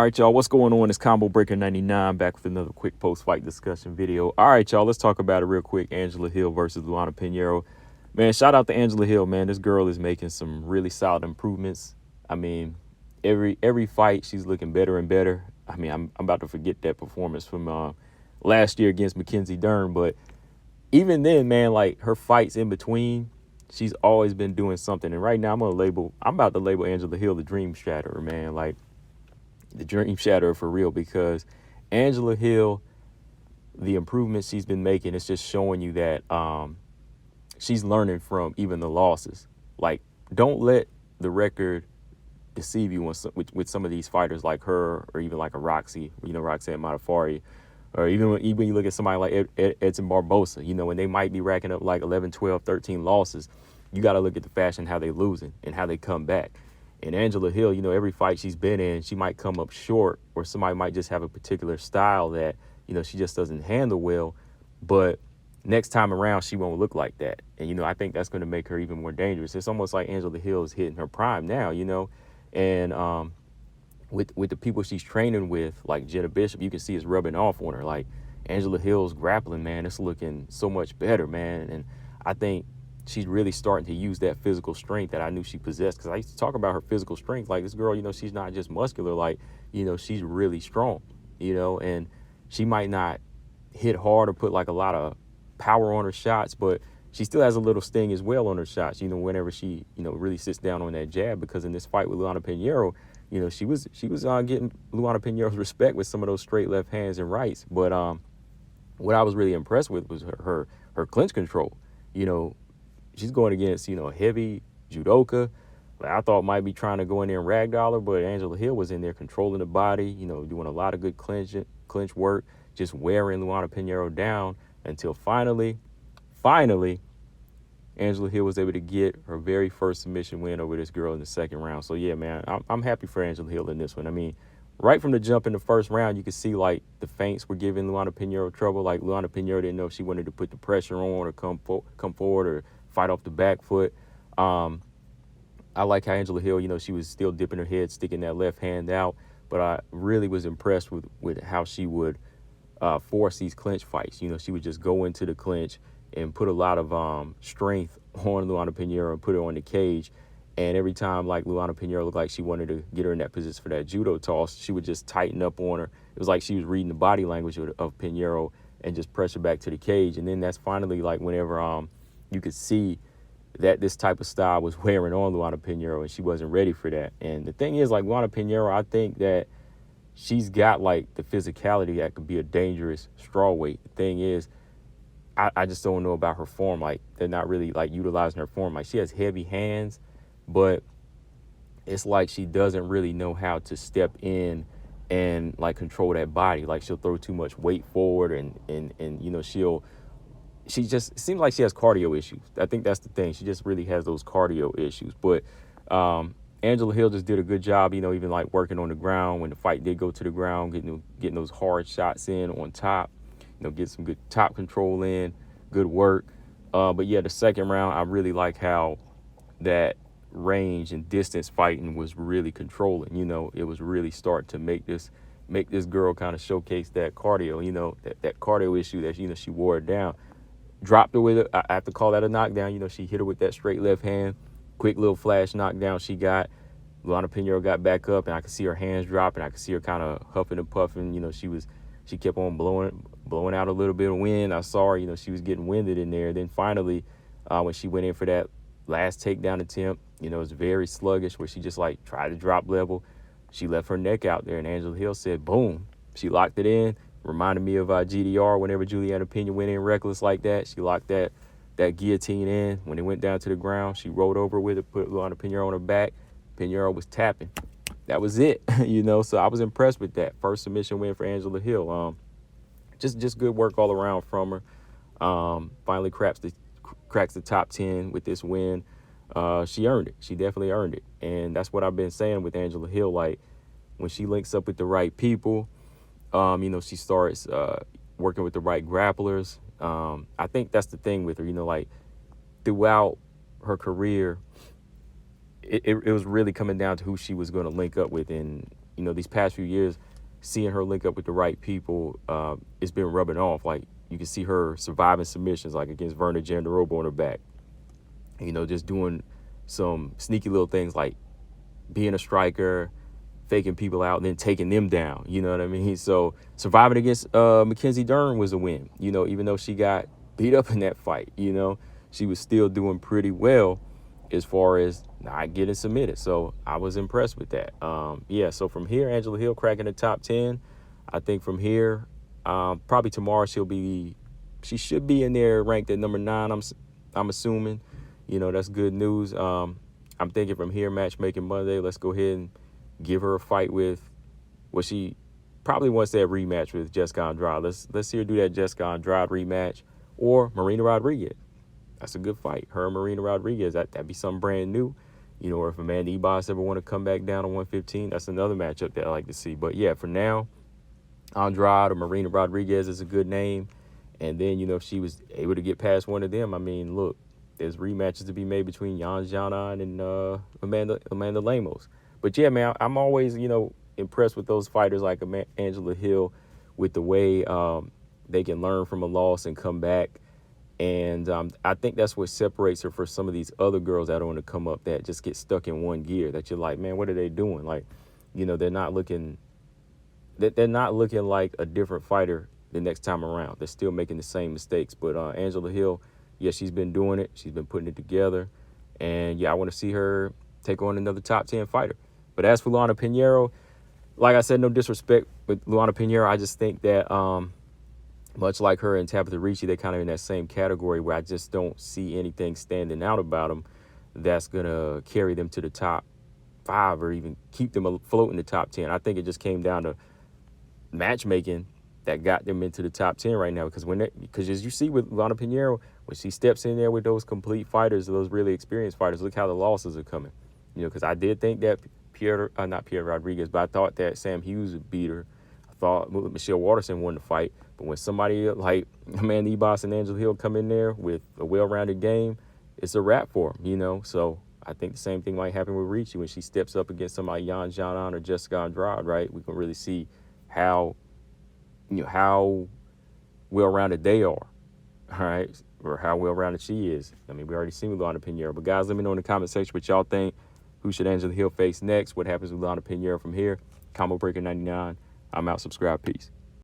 All right, y'all, what's going on? It's Combo Breaker 99 back with another quick post-fight discussion video. All right, y'all, let's talk about it real quick. Angela Hill versus Luana Pinheiro. Man, shout out to Angela Hill, man. This girl is making some really solid improvements. I mean, every fight, she's looking better and better. I mean, I'm about to forget that performance from last year against Mackenzie Dern, but even then, man, like her fights in between, she's always been doing something. And right now, I'm about to label Angela Hill the Dream Shatterer, man. Like, the dream shatterer for real, because Angela Hill, the improvements she's been making, it's just showing you that she's learning from even the losses. Like, don't let the record deceive you with some of these fighters like her, or even like a Roxy, Roxanne Modafferi, or even when you look at somebody like Edson Barbosa, when they might be racking up like 11, 12, 13 losses, you got to look at the fashion, how they losing and how they come back. And Angela Hill, every fight she's been in, she might come up short, or somebody might just have a particular style that, she just doesn't handle well. But next time around, she won't look like that. And, I think that's going to make her even more dangerous. It's almost like Angela Hill is hitting her prime now, and with the people she's training with, like Jenna Bishop, you can see it's rubbing off on her. Like, Angela Hill's grappling, man, it's looking so much better, man. And I think she's really starting to use that physical strength that I knew she possessed, because I used to talk about her physical strength. Like, this girl, she's not just muscular, like, she's really strong, and she might not hit hard or put like a lot of power on her shots, but she still has a little sting as well on her shots, whenever she, really sits down on that jab. Because in this fight with Luana Pinheiro, she was getting Luana Pinheiro's respect with some of those straight left hands and rights. But what I was really impressed with was her clinch control. She's going against, a heavy judoka. Like, I thought might be trying to go in there and ragdoll her, but Angela Hill was in there controlling the body, doing a lot of good clinch work, just wearing Luana Pinheiro down until finally, Angela Hill was able to get her very first submission win over this girl in the second round. So, yeah, man, I'm happy for Angela Hill in this one. I mean, right from the jump in the first round, you could see, like, the feints were giving Luana Pinheiro trouble. Like, Luana Pinheiro didn't know if she wanted to put the pressure on or come forward or fight off the back foot. I like how Angela Hill, she was still dipping her head, sticking that left hand out. But I really was impressed with how she would force these clinch fights. She would just go into the clinch and put a lot of strength on Luana Pinheiro and put her on the cage. And every time, like, Luana Pinheiro looked like she wanted to get her in that position for that judo toss, she would just tighten up on her. It was like she was reading the body language of Pinheiro and just press her back to the cage. And then that's finally, like, whenever you could see that this type of style was wearing on Luana Pinheiro, and she wasn't ready for that. And the thing is, like, Luana Pinheiro, I think that she's got, like, the physicality that could be a dangerous strawweight. The thing is, I just don't know about her form. Like, they're not really, like, utilizing her form. Like, she has heavy hands, but it's like she doesn't really know how to step in and, like, control that body. Like, she'll throw too much weight forward, and she just, it seems like she has cardio issues. I think that's the thing. She just really has those cardio issues. But Angela Hill just did a good job, even, like, working on the ground when the fight did go to the ground, getting those hard shots in on top, get some good top control in, good work. But, yeah, the second round, I really like how that range and distance fighting was really controlling. It was really starting to make this girl kind of showcase that cardio, that cardio issue that, she wore it down. Dropped her with it. I have to call that a knockdown. She hit her with that straight left hand. Quick little flash knockdown she got. Luana Pinheiro got back up, and I could see her hands dropping. I could see her kind of huffing and puffing. She kept on blowing out a little bit of wind. I saw her, she was getting winded in there. Then finally, when she went in for that last takedown attempt, it was very sluggish, where she just, like, tried to drop level. She left her neck out there, and Angela Hill said, boom. She locked it in. Reminded me of GDR whenever Juliana Pena went in reckless like that. She locked that guillotine in. When it went down to the ground, she rolled over with it, put Luana Pinheiro on her back. Pinheiro was tapping. That was it, So I was impressed with that. First submission win for Angela Hill. Just good work all around from her. Finally cracks the top 10 with this win. She earned it. She definitely earned it. And that's what I've been saying with Angela Hill. Like, when she links up with the right people, she starts working with the right grapplers. I think that's the thing with her, like, throughout her career, it was really coming down to who she was going to link up with. And these past few years, seeing her link up with the right people, it's been rubbing off. Like, you can see her surviving submissions, like against Verna Jandaroba on her back. Just doing some sneaky little things like being a striker, faking people out, and then taking them down. You know what I mean? So surviving against Mackenzie Dern was a win. Even though she got beat up in that fight, she was still doing pretty well as far as not getting submitted. So I was impressed with that. So from here, Angela Hill cracking the top 10. I think from here, probably tomorrow she should be in there ranked at number 9. I'm assuming. That's good news. I'm thinking from here, matchmaking Monday, let's go ahead and give her a fight with, well, she probably wants that rematch with Jessica Andrade. Let's see her do that Jessica Andrade rematch, or Marina Rodriguez. That's a good fight. Her and Marina Rodriguez, that'd be something brand new. Or if Amanda Ebas ever want to come back down to 115, that's another matchup that I like to see. But yeah, for now, Andrade or Marina Rodriguez is a good name. And then, if she was able to get past one of them, I mean, look, there's rematches to be made between Yan Xiaonan and Amanda Lemos. But yeah, man, I'm always, impressed with those fighters like Angela Hill, with the way they can learn from a loss and come back. And I think that's what separates her from some of these other girls that want to come up that just get stuck in one gear, that you're like, man, what are they doing? Like, they're not looking like a different fighter the next time around. They're still making the same mistakes. But Angela Hill, yeah, she's been doing it. She's been putting it together. And yeah, I want to see her take on another top 10 fighter. But as for Luana Pinheiro, like I said, no disrespect with Luana Pinheiro. I just think that much like her and Tabitha Ricci, they're kind of in that same category where I just don't see anything standing out about them that's going to carry them to the top 5 or even keep them afloat in the top 10. I think it just came down to matchmaking that got them into the top 10 right now. Because as you see with Luana Pinheiro, when she steps in there with those complete fighters, those really experienced fighters, look how the losses are coming. Because I did think that not Pierre Rodriguez, but I thought that Sam Hughes would beat her. I thought Michelle Waterson won the fight. But when somebody like Amanda Ebas and Angela Hill come in there with a well-rounded game, it's a wrap for them, So I think the same thing might happen with Ricci when she steps up against somebody Yan Xiaonan or Jessica Andrade, right? We can really see how well-rounded they are, all right, or how well-rounded she is. I mean, we already seen with Luana Pinheiro. But guys, let me know in the comment section what y'all think. Who should Angela Hill face next? What happens with Luana Pinheiro from here? Combo Breaker 99. I'm out. Subscribe. Peace.